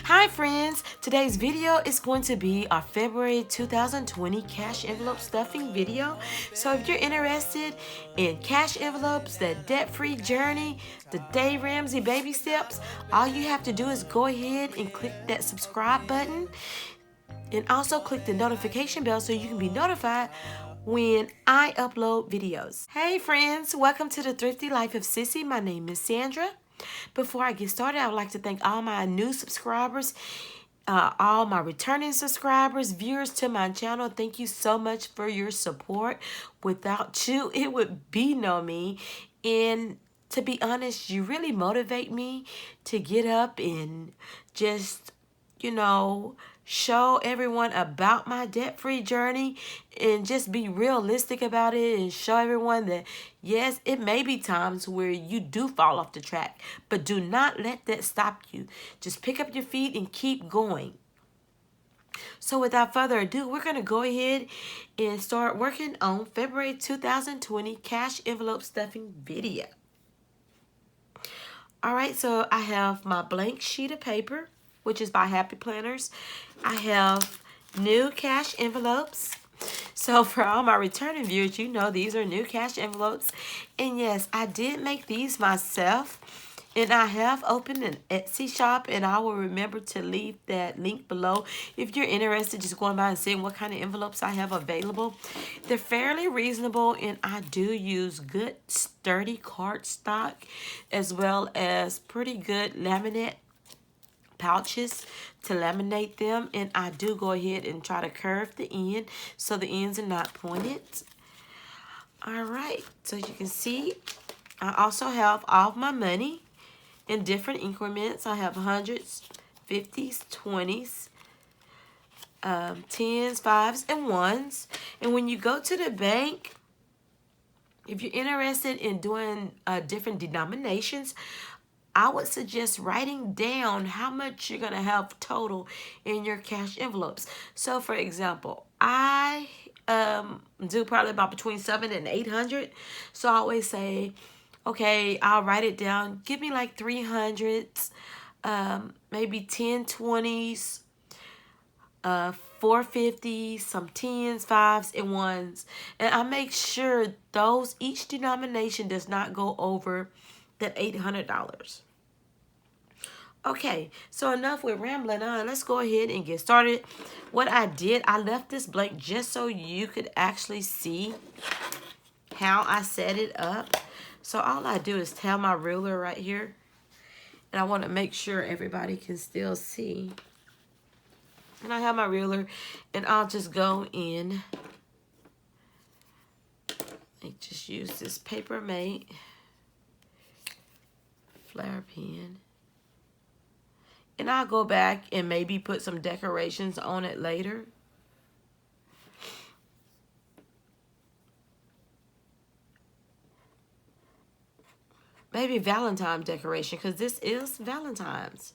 Hi friends, today's video is going to be our February 2020 cash envelope stuffing video. So if you're interested in cash envelopes, that debt-free journey, the Dave Ramsey baby steps, all you have to do is go ahead and click that subscribe button and also click the notification bell so you can be notified when I upload videos. Hey friends, welcome to the Thrifty Life of Sissy. My name is Sandra. Before I get started, I would like to thank all my new subscribers, all my returning subscribers, viewers to my channel. Thank you so much for your support. Without you, it would be no me. And to be honest, you really motivate me to get up and just, show everyone about my debt-free journey and just be realistic about it and show everyone that, yes, it may be times where you do fall off the track, but do not let that stop you. Just pick up your feet and keep going. So without further ado, we're going to go ahead and start working on February 2020 cash envelope stuffing video. All right, so I have my blank sheet of paper, which is by Happy Planners. I have new cash envelopes. So for all my returning viewers, you know these are new cash envelopes. And yes, I did make these myself. And I have opened an Etsy shop, and I will remember to leave that link below. If you're interested, just going by and seeing what kind of envelopes I have available. They're fairly reasonable, and I do use good, sturdy cardstock, as well as pretty good laminate pouches to laminate them. And I do go ahead and try to curve the end so the ends are not pointed. All right, so you can see I also have all of my money in different increments. I have hundreds, 50s, 20s, 10s, 5s, and 1s. And when you go to the bank, if you're interested in doing different denominations, I would suggest writing down how much you're going to have total in your cash envelopes. So, for example, I do probably about between 700 and 800. So, I always say, okay, I'll write it down. Give me like 300s, maybe 10 20s, 450s, some 10s, 5s, and 1s. And I make sure each denomination does not go over that $800. Okay, so enough with rambling on. Let's go ahead and get started. What I did, I left this blank just so you could actually see how I set it up. So all I do is have my ruler right here. And I want to make sure everybody can still see. And I have my ruler, and I'll just go in. I just use this Paper Mate flare pen. And I'll go back and maybe put some decorations on it later. Maybe Valentine's decoration, because this is Valentine's.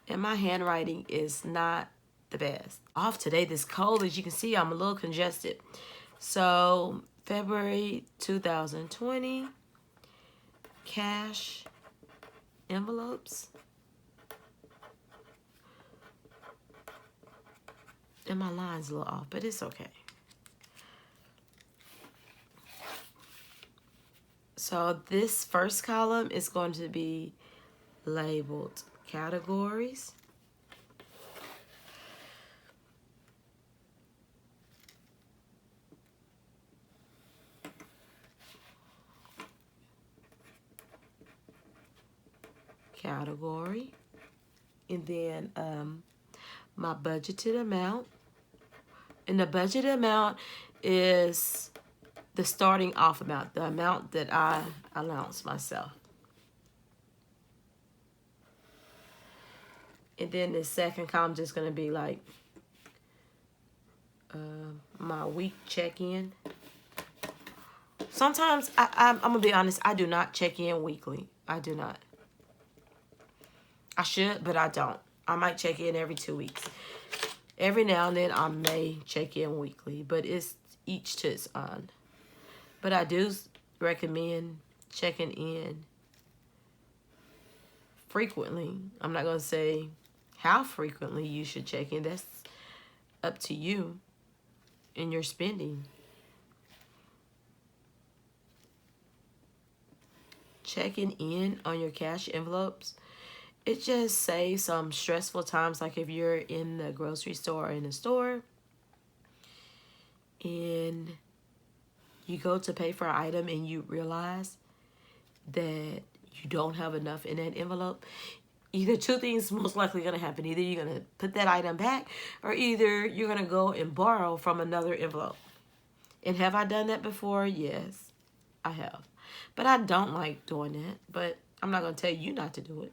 And my handwriting is not the best. Off today, this cold, as you can see, I'm a little congested. So, February 2020, cash envelopes. And my line's a little off, but it's okay. So this first column is going to be labeled categories. Category. And then my budgeted amount. And the budgeted amount is the starting off amount, the amount that I allowance myself. And then the second column is just going to be like my week check-in. Sometimes, I'm going to be honest, I do not check in weekly. I do not. I should, but I don't. I might check in every 2 weeks. Every now and then I may check in weekly, but it's each to its own. But I do recommend checking in frequently. I'm not going to say how frequently you should check in. That's up to you and your spending. Checking in on your cash envelopes, it just saves some stressful times, like if you're in the grocery store or in the store and you go to pay for an item and you realize that you don't have enough in that envelope. Either two things most likely going to happen. Either you're going to put that item back, or either you're going to go and borrow from another envelope. And have I done that before? Yes, I have. But I don't like doing that. But I'm not going to tell you not to do it.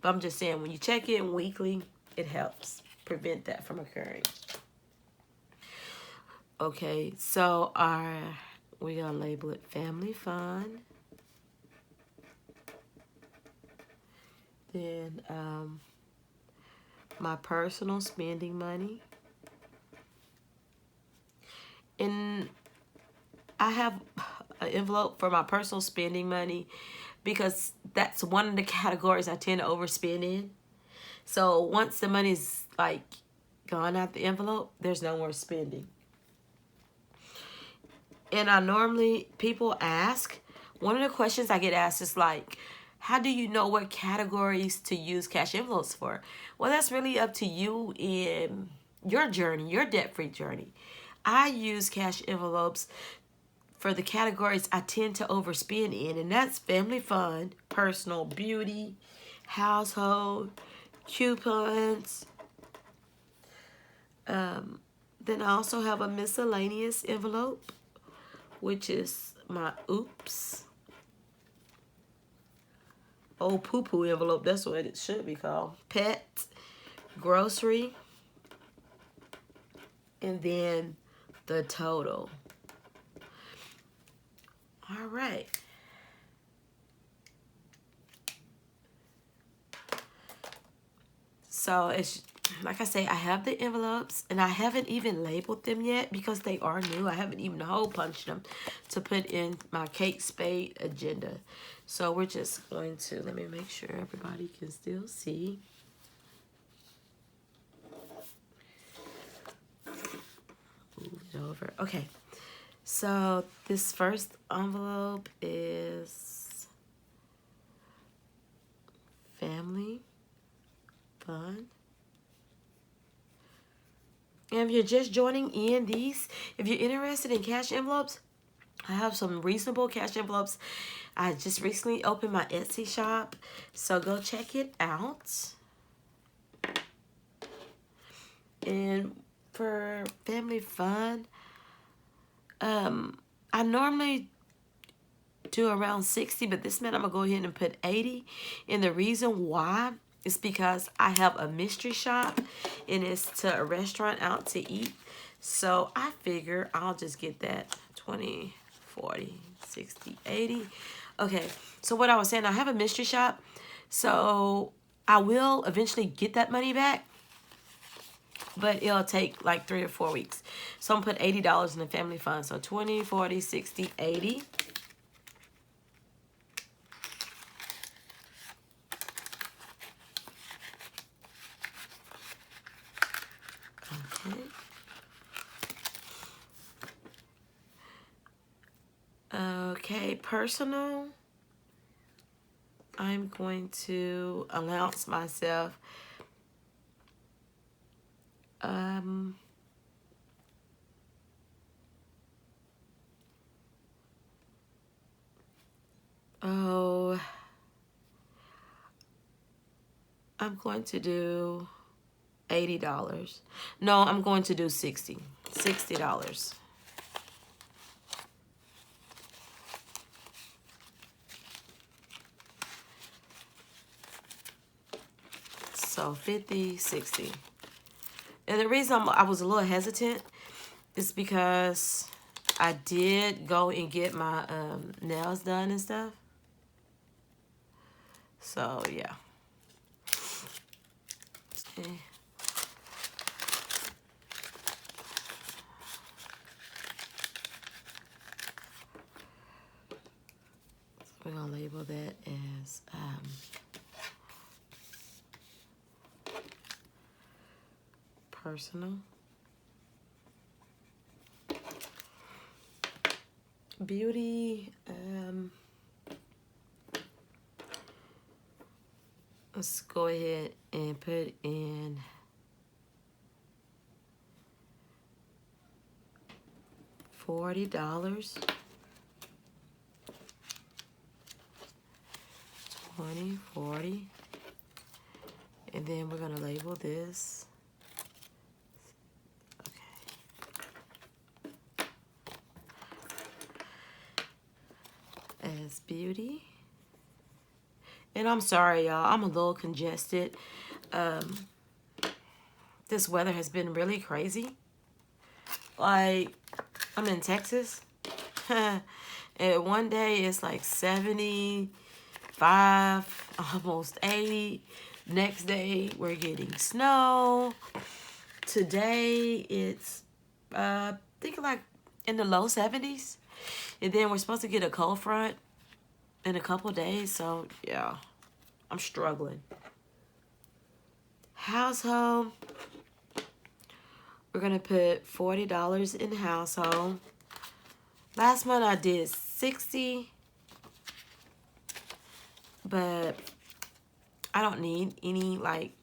But I'm just saying, when you check in weekly, it helps prevent that from occurring. Okay, so we're going to label it family fun. Then my personal spending money. And I have an envelope for my personal spending money because that's one of the categories I tend to overspend in. So once the money's like gone out the envelope, there's no more spending. And people ask, one of the questions I get asked is like, how do you know what categories to use cash envelopes for? Well, that's really up to you in your journey, your debt-free journey. I use cash envelopes for the categories I tend to overspend in, and that's family fun, personal, beauty, household, coupons. Then I also have a miscellaneous envelope, which is my oops. Old poo-poo envelope, that's what it should be called. Pet, grocery, and then the total. All right. So it's like I say, I have the envelopes and I haven't even labeled them yet because they are new. I haven't even hole punched them to put in my Kate Spade agenda. So we're just going to, let me make sure everybody can still see. Move it over. Okay. So this first envelope is family fun. And if you're just joining in if you're interested in cash envelopes, I have some reasonable cash envelopes. I just recently opened my Etsy shop, so go check it out. And for family fun, I normally do around 60, but this month I'm gonna go ahead and put 80. And the reason why is because I have a mystery shop and it's to a restaurant out to eat. So I figure I'll just get that 20, 40, 60, 80. Okay, so what I was saying, I have a mystery shop, so I will eventually get that money back, but it'll take like 3 or 4 weeks. So I'm gonna put $80 in the family fund. So 20, 40, 60, 80. Okay, personal. I'm going to allowance myself I'm going to do $80. No, I'm going to do $60. $60. So 50, 60. And the reason I was a little hesitant is because I did go and get my nails done and stuff. So, yeah. Okay. So we're going to label that as personal. Beauty, let's go ahead and put in $40. 20, 40. And then we're gonna label this. Okay. As beauty. And I'm sorry, y'all. I'm a little congested. This weather has been really crazy. Like, I'm in Texas. And one day it's like 75, almost 80. Next day we're getting snow. Today it's, I think like in the low 70s. And then we're supposed to get a cold front in a couple days. So, yeah, I'm struggling. Household. We're going to put $40 in household. Last month I did 60, but I don't need any like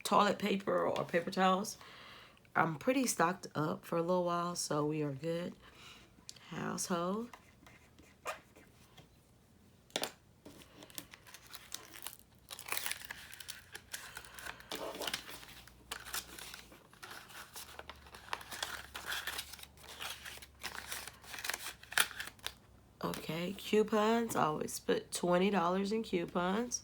toilet paper or paper towels. I'm pretty stocked up for a little while, so we are good. Household. Okay, coupons. I always put $20 in coupons.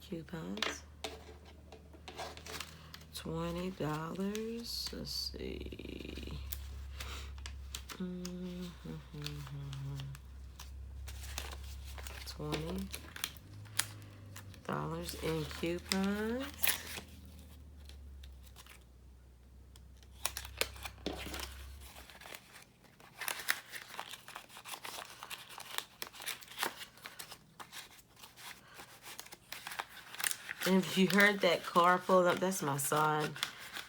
Coupons. $20. Let's see. $20 in coupons. And if you heard that car pull up, that's my son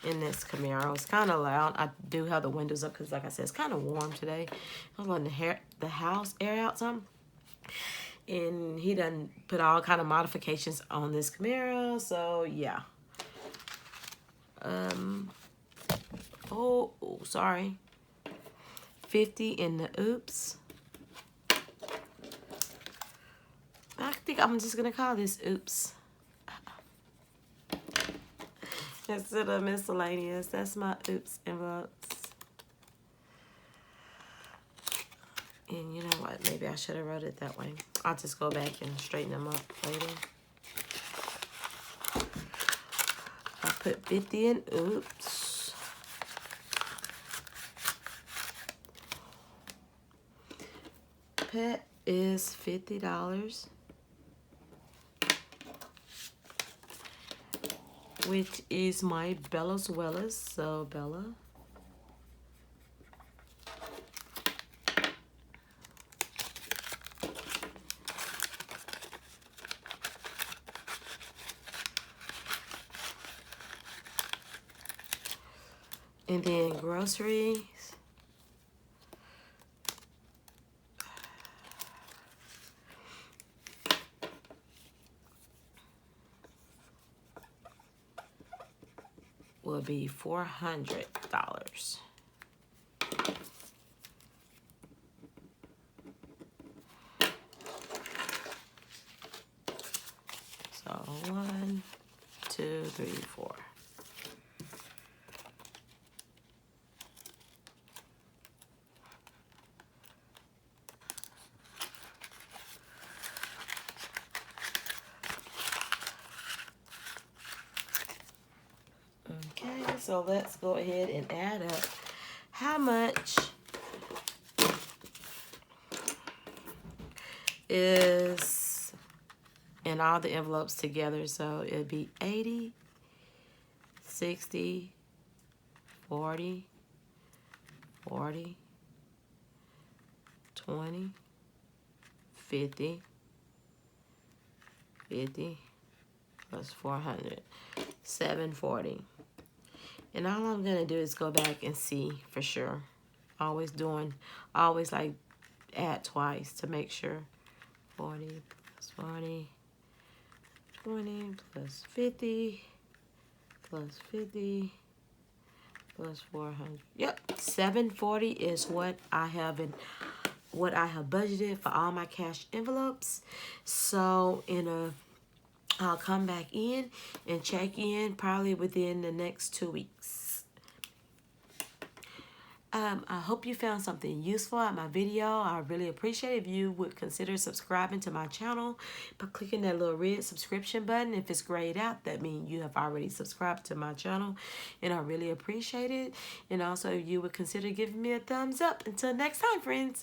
in this Camaro. It's kind of loud. I do have the windows up because, like I said, it's kind of warm today. I was letting the house air out some. And he done put all kind of modifications on this Camaro. So, yeah. Oh, sorry. 50 in the oops. I think I'm just going to call this oops. Instead of miscellaneous. That's my oops envelopes. And you know what? Maybe I should have wrote it that way. I'll just go back and straighten them up later. I put 50 in oops. Pet is $50. Which is my Bella's Wellas. So, Bella. And then groceries. Will be $400. So 1, 2, 3, 4. Okay, so let's go ahead and add up how much is in all the envelopes together. So it'd be 80 60, 40, 40, 20, 50, 50 plus 400, 740. And all I'm gonna do is go back and see for sure. Always like add twice to make sure. 40 plus 40, 20 plus 50 plus 50 plus 400. Yep, 740 is what I have budgeted for all my cash envelopes. So I'll come back in and check in probably within the next 2 weeks. I hope you found something useful at my video. I really appreciate it if you would consider subscribing to my channel by clicking that little red subscription button. If it's grayed out, that means you have already subscribed to my channel, and I really appreciate it. And also, if you would consider giving me a thumbs up. Until next time, friends.